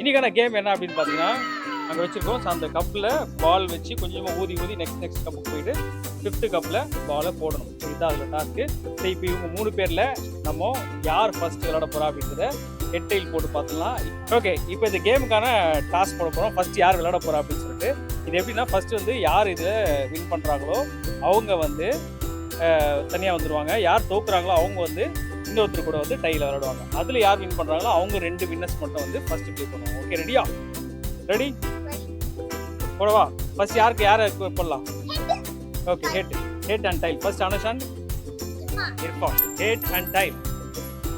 இன்னைக்கான கேம் என்ன அப்படின்னு பார்த்தீங்கன்னா, அங்கே வச்சுருக்கோம். அந்த கப்பில் பால் வச்சு கொஞ்சமாக ஊதி நெக்ஸ்ட் கப்புக்கு போயிட்டு 5th கப்பில் பாலை போடணும். இதுதான் அதில் டாஸ்க்கு. சரி, இப்போ இவங்க 3 பேரில் நம்ம யார் ஃபர்ஸ்ட் விளையாட போகிறா அப்படின்றத ஹெட்டைல் போட்டு பார்த்துலாம். ஓகே, இப்போ இந்த கேமுக்கான டாஸ்க் போட போகிறோம். ஃபர்ஸ்ட் யார் விளையாட போகிறா அப்படின்னு சொல்லிட்டு. இது எப்படின்னா, ஃபர்ஸ்ட் வந்து யார் இதில் வின் பண்ணுறாங்களோ அவங்க வந்து தனியாக வந்துடுவாங்க. யார் தோக்குறாங்களோ அவங்க வந்து இன்னொருத்தர் கூட வந்து டையில் விளையாடுவாங்க. அதில் யார் வின் பண்ணுறாங்களோ அவங்க 2 வின்னர்ஸ் மட்டும் வந்து ஃபர்ஸ்ட் ப்ளே பண்ணுவாங்க. ஓகே, ரெடியா? ரெடி போடவா? ஃபர்ஸ்ட் யாரை போடலாம்? Okay, head and tail. First Anushan, Irfan. Head and tail.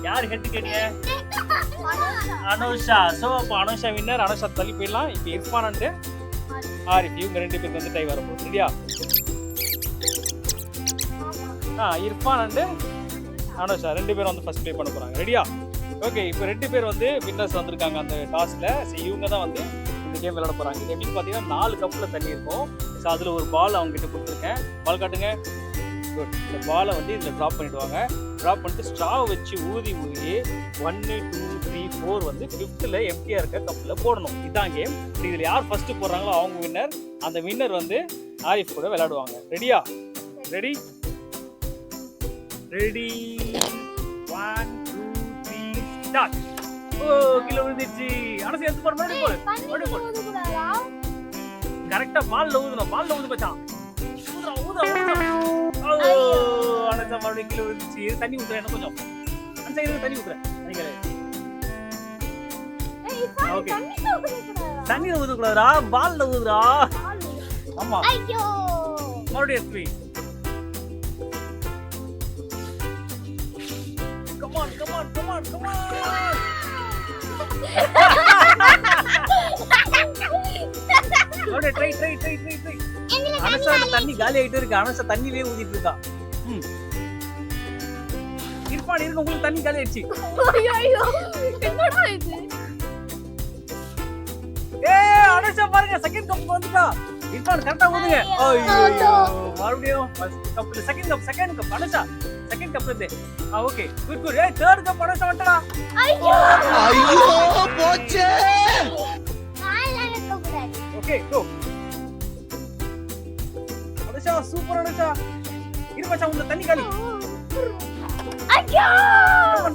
யார் ஹெட் கேட்டீங்க? அனுஷா. ஸோ அப்போ அனுஷா வின்னர். அனுஷா தள்ளி போயிடலாம். இப்போ இர்ஃபான் அண்ட் ஆரிஃப் இவங்க 2 பேருக்கு வந்து டை வரப்போகுது. ரெடியா? இர்ஃபான் அண்ட் அனுஷா 2 பேரும் வந்து ஃபர்ஸ்ட் ப்ளே பண்ண போகிறாங்க. ரெடியா? ஓகே, இப்போ 2 பேர் வந்து வின்னர்ஸ் வந்திருக்காங்க அந்த டாஸில். சரி, இவங்க தான் வந்து இந்த கேம் விளையாட போகிறாங்க. இது எப்படின்னு பார்த்தீங்கன்னா, 4 கப்பில் தண்ணி இருக்கும். ஸோ அதில் ஒரு பால் அவங்ககிட்ட கொடுத்துருக்கேன். பால் காட்டுங்க. குட். இந்த பாலை வந்து இதில் ட்ராப் பண்ணிவிடுவாங்க. ட்ராப் பண்ணிட்டு ஸ்ட்ராவை வச்சு ஊதி 1 2 3 4 வந்து 5th எம்டியாக இருக்க கப்பில் போடணும். இதுதான் கேம். இதில் யார் ஃபர்ஸ்ட் போடுறாங்களோ அவங்க வின்னர். அந்த வின்னர் வந்து ஆரிஃப் கூட விளையாடுவாங்க. ரெடியா? ரெடி? ரெடி? 1 2 3 ஸ்டார்ட். ஓ, கீழே விழுந்துச்சு. அனசி எடுத்து போடு. மறுபடியும் போடு. கரெக்டா பால்ல ஊதணும். பால்ல ஊது மச்சான். ஊதுறா. ஓ, அனசி மறுபடியும் கீழே விழுந்துச்சு. தண்ணி ஊத்துறேன் என்ன கொஞ்சம். அனசி இது தண்ணி ஊத்துறேன். ஓகே, தண்ணில ஊதக்கூடாதுடா, பால்ல ஊதுறா. ஆமா, மறுபடியும் எடுத்து. Come on. ட்ரை. அனசா தண்ணி காலி ஆயிட்டு இருக்கு. அனசா தண்ணியிலே ஊதிட்டு இருக்கா. இர்ஃபான் இருக்கு, உங்களுக்கு தண்ணி காலி ஆயிடுச்சு. அனசா பாருங்க, செகண்ட் கப் வந்துட்டா. இர்ஃபான் கரெக்டா ஊதுங்க. மறுபடியும் செகண்ட் கப் அனசா. செகண்ட் கப் இருந்து. Okay, good. தேர்ட் கப் அனசா வந்துட்டா. ஐயோ போச்சே. ஓகே, கோ. அனசா சூப்பர். அனசா இரு மச்சான், உள்ள தண்ணி காலி. ஐயோ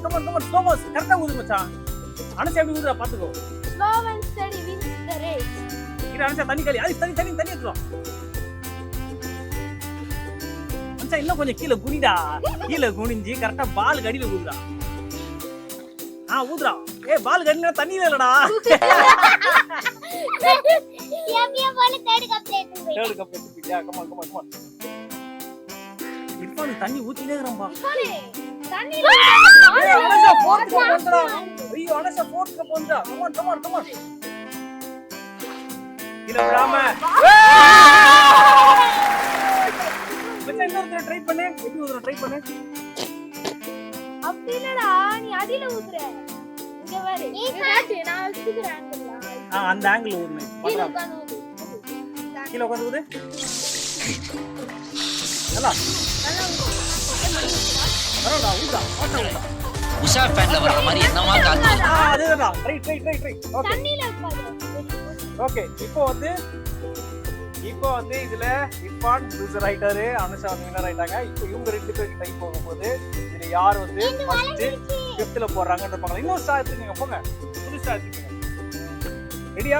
கமான் ஸ்லோமோஸ். கரெக்ட்டா ஊது மச்சான். அனசா எப்படி ஊதுறா பாத்துக்கோ. Slow and steady wins the race. இரு அனசா, தண்ணி காலி. தண்ணி எடுத்துவா. அனசா இன்னும் கொஞ்சம் கீழ குனிடா. கீழ குனிஞ்சி கரெக்ட்டா பால் கடியில ஊதுறா. ஊதுறா. பால் கடினா தண்ணில இல்லடா. ஏமியா பால் தேர்ட் கப் எடுத்துட்டியா? கமான். இர்ஃபான் தண்ணி ஊத்தினே இருக்கறம்பா. தண்ணில அனசா ஃபோர்த் கப் வந்துடா. ஐயோ, அனசா ஃபோர்த் கப் வந்துடா. கமான். இல்ல விடாம. மச்சான் இன்னொரு ட்ரை பண்ணு. எப்படி ஊதுற ட்ரை பண்ணு. அப்படி இல்லடா, நீ அடியில ஊதுற. இங்க பாரு. நீ காட்டு, நான் வச்சுக்கிற ஆங்கிள். அந்த ஆங்கிள் ஊதுனே. கீழ உட்கார்ந்து ஊது. கீழ உட்கார்ந்து ஊது. நல்லா ஊது. வரடா, ஊதா. உஷா ஃபேன்ல வர மாதிரி என்னமா காத்து. அதேதான். ட்ரை. ஓகே. தண்ணில உட்காரு. ஓகே, இப்போ வந்து இதுல இர்ஃபான் லூசர் ஆயிட்டாரு. அனுஷா வின்னர் ஆயிட்டாங்க. இப்போ இவங்க 2 பேருக்கு டைம் போகும்போது இதுல யார் வந்து ஃபர்ஸ்ட் 5th போறாங்கன்னு பாக்கலாம். இன்னும் ஸ்டார் எடுத்துக்கங்க, போங்க. புது ஸ்டார் எடுத்துக்கங்க. ரெடியா?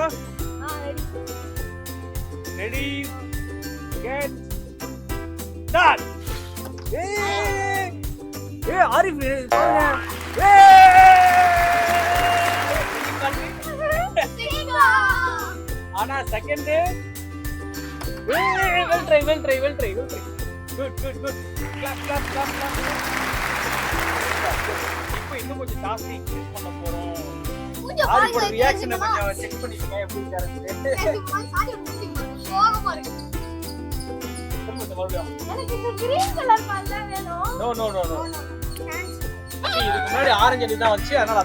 Ready get start. ஆரிஃப் பாருங்க. ஆனா second. well try. Good. Clap. இப்போ இன்னும் கொஞ்சம் டாஸ்க் இன்க்ரீஸ் பண்ண போறோம். ஆரிஃபோட ரியாக்ஷன் கொஞ்சம் செக் பண்ணிக்கங்க எப்படி இருக்காரு. சோகமா இருக்கு. எனக்கு இந்த கிரீன் கலர் பால் தான் வேணும். நோ. இதுக்கு முன்னாடி ஆரஞ்சு அடி தான் வந்துச்சு, அதனால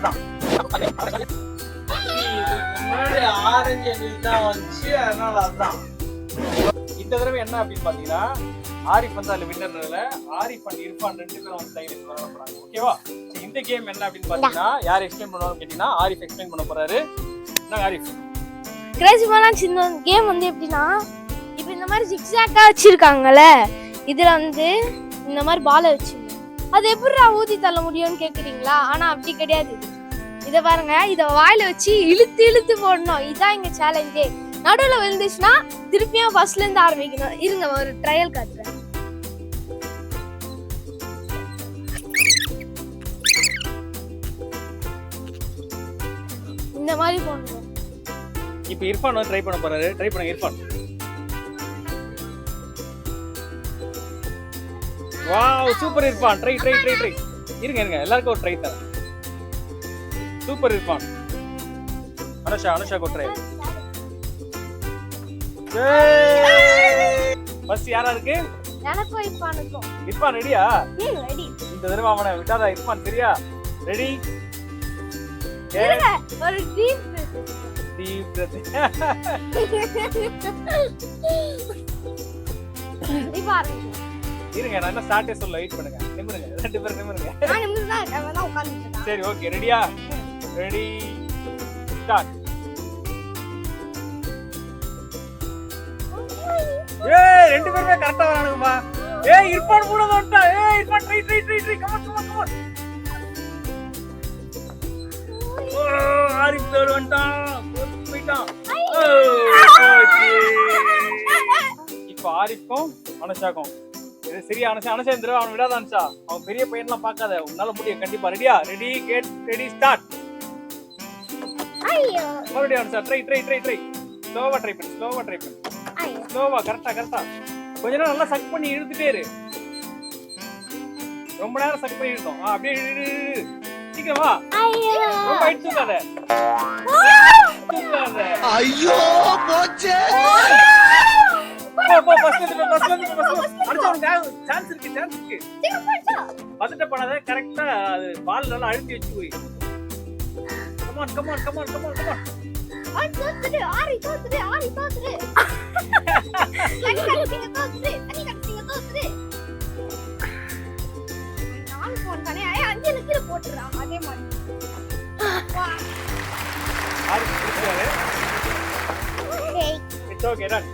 அதான். இந்த தடவை என்ன அப்படின்னு பாத்தீங்கன்னா, ஆரிஃப் வந்து அதுல வின்னர்னால ஆரிஃப் அண்ட் இர்ஃபான் 2 பேரும் வந்து டைட்டில் வர போறாங்க. ஓகேவா? சரி, இந்த கேம் என்ன அப்படின்னு பாத்தீங்கன்னா யார் எக்ஸ்பிளைன் பண்ணுவாங்க கேட்டீங்கன்னா ஆரிஃப் எக்ஸ்பிளைன் பண்ண போறாரு. என்ன ஆரிஃப்? கிரேசி பாலான்ஸ் இந்த கேம் வந்து எப்படின்னா இப்போ இந்த மாதிரி ஜிக்ஸாக்கா வச்சிருக்காங்கல்ல, இதுல வந்து இந்த மாதிரி பாலை வச்சு அது எப்படிடா ஊதி தள்ள முடியும்னு கேக்குறீங்களா? ஆனா அப்படி கிடையாது. இதை பாருங்க, இதை வாயில வச்சு இழுத்து இழுத்து போடணும். இதான் இங்க சேலஞ்சே. நடுவுல விழுந்துச்சுன்னா திருப்பியும் ஃபர்ஸ்ட்ல இருந்து ஆரம்பிக்கணும். இருங்க ஒரு ட்ரையல் காட்டுறேன். இந்த மாதிரி போடணும். இப்போ இர்ஃபான் வந்து ட்ரை பண்ண போறாரு. ட்ரை பண்ணுங்க Irfan. Wow, super Irfan. Try try try try. இருங்க எல்லாருக்கும் ஒரு ட்ரை தரேன். Super Irfan. Anusha go try. First யாரா இருக்கு? எனக்கும் இர்ஃபானுக்கும். இர்ஃபான் ரெடியா? ரெடி. இந்த தடவை அவனை விட்டாதா இர்ஃபான், சரியா? ரெடி? ஒரு டீப் breath. இருங்க நான் என்ன ஸ்டார்ட்டே சொல்ல, வெயிட் பண்ணுங்க. நிமிருங்க, 2 பேரும் நிமிருங்க. நான் நிமிர்ந்தா நான் உட்கார்ந்துட்டேன். சரி ஓகே, ரெடியா? Ready start. ஏய் 2 பேருமே கரெக்ட்டா வரானுங்கப்பா. ஏய் இர்ஃபான் கூட வந்துட்டா. ஏய் இர்ஃபான் ட்ரை கம் ஆன். ஓ ஆரிஃப் பேர் வந்துட்டான். போயிட்டான். இப்போ ஆரிஃப்க்கும் அனுஷாக்கும் சரியா? அனுஷா இந்த அவன் விடாத அனுஷா. அவன் பெரிய பையன்லாம் பார்க்காத, உன்னால முடியும் கண்டிப்பா. ரெடியா? Ready get ready start. மறுபடியும் அனுஷா ட்ரை. ஸ்லோவா ட்ரை பண்ணு. ஸ்லோவா கரெக்டா. கொஞ்ச நேரம் நல்லா சக் பண்ணி இழுத்துட்டே இரு. ரொம்ப நேரம் சக் பண்ணி இழுத்தோம். அப்படியே சீக்கிரமா. ரொம்ப இழுத்துக்காத. ஐயோ போச்சே. போ ஃபர்ஸ்ட் அடுத்து உனக்கு சான்ஸ் இருக்கு. பதட்ட பண்ணாத, கரெக்ட்டா அது பால் நல்லா அழுத்தி வச்சு போய். Come on. ஆரி தோத்துரு. தண்ணி கட்டிங்க தோத்துரு. நான் போன் பண்ணே அஞ்சு கீழ போட்டுறான். அதே மாதிரி ஆரிஃப் குடிச்சாரு. It's okay run.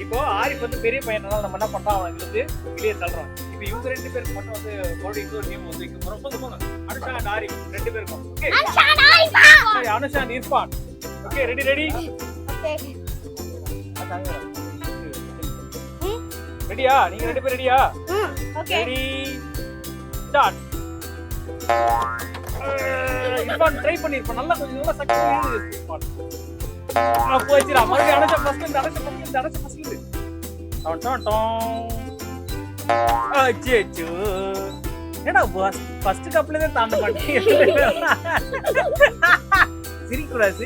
இப்போ ஆரிஃப் வந்து பெரிய பையனால நம்ம என்ன பண்றோம், அவங்களுக்கு வெளியே தள்ளுறோம். இப்போ இவங்க 2 பேருக்கு மட்டும் வந்து மறுபடியும் இன்னொரு கேம் வந்து வைக்க போறோம். போங்க அனுஷா அண்ட் ஆரிஃப் 2 பேருக்கும். Okay Anusha and Irfan. Okay ready. Okay ரெடியா? நீங்க 2 பேரும் ரெடியா? Okay ready start. Irfan try பண்ணிருப்பான். நல்லா கொஞ்சம் நல்லா சக் பண்ணி இர்ஃபான். போயிடுச்சுடா. மறுபடியும் அனுஷா ஃபர்ஸ்ட் இருந்து. அச்சோ என்னடா பாஸ், ஃபர்ஸ்ட் கப்ல தான் தாண்ட மாட்டீங்க. சிரிக்கூடாது.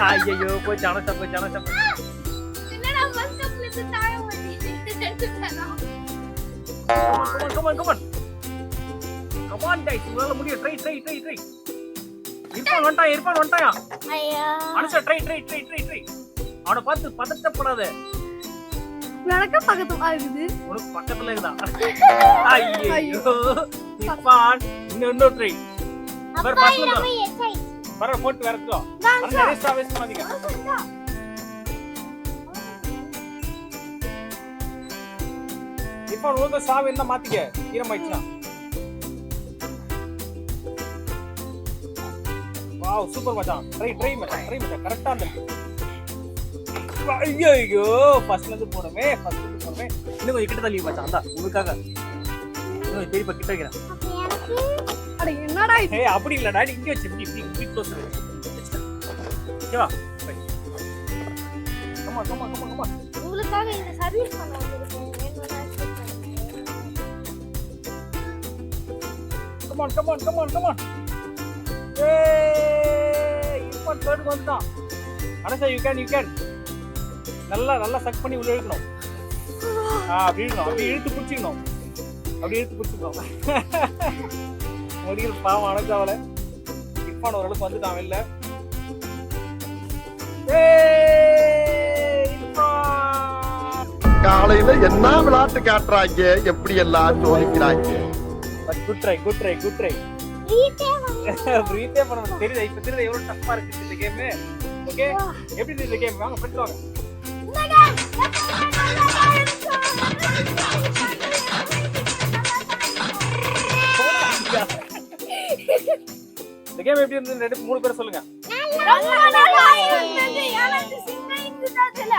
ஐயோ போய் அனுஷா. என்னடா ஃபர்ஸ்ட் கப்ல இருந்து தாய மாட்டீங்க. Come on guys, உங்களால முடியும். ட்ரை. இர்ஃபான் வந்துட்டாயா? ஐயா அனுஷா ட்ரை. அவனை பார்த்து பதட்டப்படாத. நடக்க பக்கத்துல இருக்குது. உனக்கு பக்கத்துல இருக்குதா? ஐயோ இர்ஃபான் இன்னொரு ட்ரை. வேற பாஸ்ல வர போட்டு வரதும். அந்த ரேஸ் வேஸ்ட் பண்ணாதீங்க. இர்ஃபான் உங்க சாவு என்ன மாத்திக்க. ஈரமாயிடுச்சுனா. வாவ் சூப்பர் மச்சான். ட்ரை மச்சான். கரெக்ட்டா அந்த. ஐயோ ஃபர்ஸ்ட்ல இருந்து போறமே. இன்னும் கொஞ்சம் கிட்ட தள்ளி மச்சான். அதான் உங்களுக்காக. இன்னும் திருப்பி கிட்ட வைக்கிறேன். அட என்னடா இது? ஏய் அப்படி இல்ல டாடி, இங்க வச்சு இப்படி க்ளோஸ் பண்ணு. ஓகேவா? Come on. உங்களுக்காக இந்த சர்வீஸ் பண்ண வந்திருக்கேன். Come on. ஏய் இர்ஃபான் தேர்ட் வந்துட்டான். Anusha you can. நல்லா சக் பண்ணி உள்ள இழுக்கணும். அப்படி இழுக்கணும். அப்படி இழுத்து பிடிச்சிக்கணும். முடியல பாவம் அனுஷாவல. இர்ஃபான் ஓரளவுக்கு வந்துட்டான் வெளில. ஏய் இர்ஃபான் காலையில என்ன விளையாட்டு காட்டுறாங்க, எப்படி எல்லாம் சோதிக்கிறாங்க. Good try good try good try. பிரீத்தே பண்ண தெரியுது. இப்ப தெரியுது எவ்வளவு டஃப்பா இருக்கு இந்த கேம். ஓகே, எப்படி இருக்கு இந்த கேம்? வாங்க ஃப்ரெண்ட்ஸ் வாங்க. இந்த கேம் எப்படி இருந்தது? ரெண்டு மூணு பேர் சொல்லுங்க.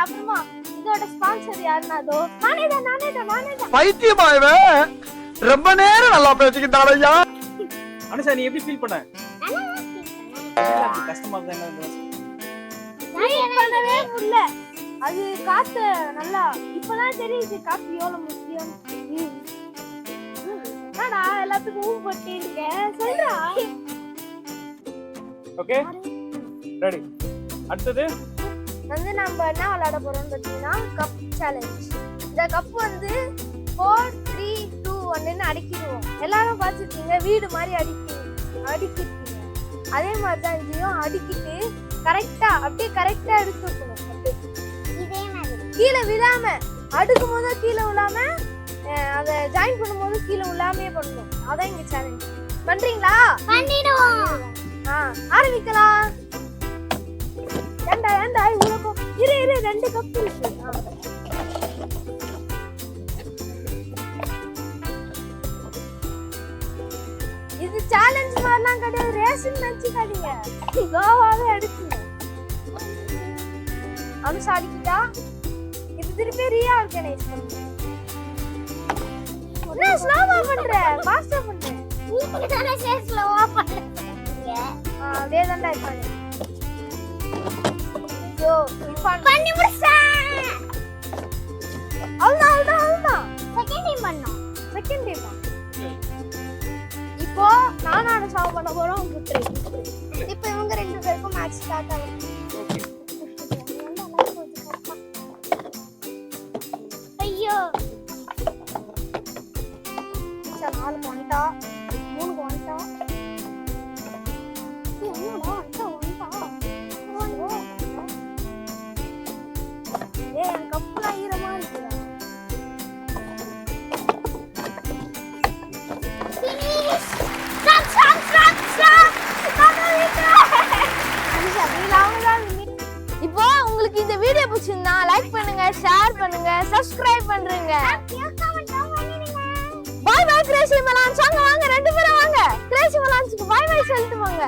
அப்புறமா இதோட ஸ்பான்சர் யாருனாதோ நானே பைத்தியமா இவன், ரொம்ப நேரம் நல்லா பேசிக்கிட்டான் ஐயா. அனுஷா, நீ எப்படி ஃபீல் பண்ண? கஷ்டமா இருந்தா பண்ணவே முடியல. அது காத்து நல்லா இப்பதான் தெரியுது காத்து எவ்வளவு முக்கியம். என்னடா எல்லாத்துக்கும் ஊ போட்டு இருக்கேன் சொல்றா. Okay, ready. அடுத்தது வந்து நம்ம என்ன விளையாட போறோம்னு பார்த்தீங்கன்னா கப் சேலஞ்ச். இந்த கப் வந்து 4 3 2 1ன்னு அடிக்கிடுவோம். எல்லாரும் பார்த்துருக்கீங்க வீடு மாதிரி அடிக்கிட்டீங்க. அதே மாதிரி தான் இதையும் அடிக்கிட்டு கரெக்டா அப்படியே கரெக்டா எடுத்துக்கணும். இதே மாதிரி கீழே விழாம அடுக்கும் போது கீழே விழாம அதை ஜாயின் பண்ணும்போது கீழே விழாமையே பண்ணணும். அதான் இங்க சேலஞ்ச். பண்றீங்களா? பண்ணிடுவோம். ஆரம்பிக்கலாம். ஏண்டா இவ்வளோ இரு 2 கப் இருக்கு. இது சேலஞ்ச் மாதிரிலாம் கிடையாது, ரேஷன் நினைச்சுக்காதீங்க. கோவாவே எடுத்துங்க. அனுஷா அடிக்கிட்டா இது திருப்பி ரீ ஆர்கனைஸ் பண்ணுங்க. என்ன ஸ்லோவா பண்ற? ஃபாஸ்டா பண்ற. நீங்க தானே ஸ்லோவா பண்றீங்க. அதே தான்டா இருப்பாங்க. ஐயோ பண்ணி முடிச்சா. அவ்வளவுதான். Second time. இப்போ நானான சாவ பண்ண போறோம். இப்போ இவங்க 2 பேருக்கும் மேட்ச் ஸ்டார்ட் ஆகும். ஐயோ 4 பாயிண்டா 3 பாயிண்டா. என்னடா ஏன் கப்லாம் ஈரமா இருக்குடா. இப்போ உங்களுக்கு இந்த வீடியோ பிடிச்சிருந்தா லைக் பண்ணுங்க, ஷேர் பண்ணுங்க, சப்ஸ்கிரைப் பண்றீங்க. பாய் பாய் கிரேசி மலான்ஸ். வாங்க 2 பேரும் வாங்க. கிரேசி மலான்ஸ்க்கு பாய் பாய் சொல்லிட்டு வாங்க.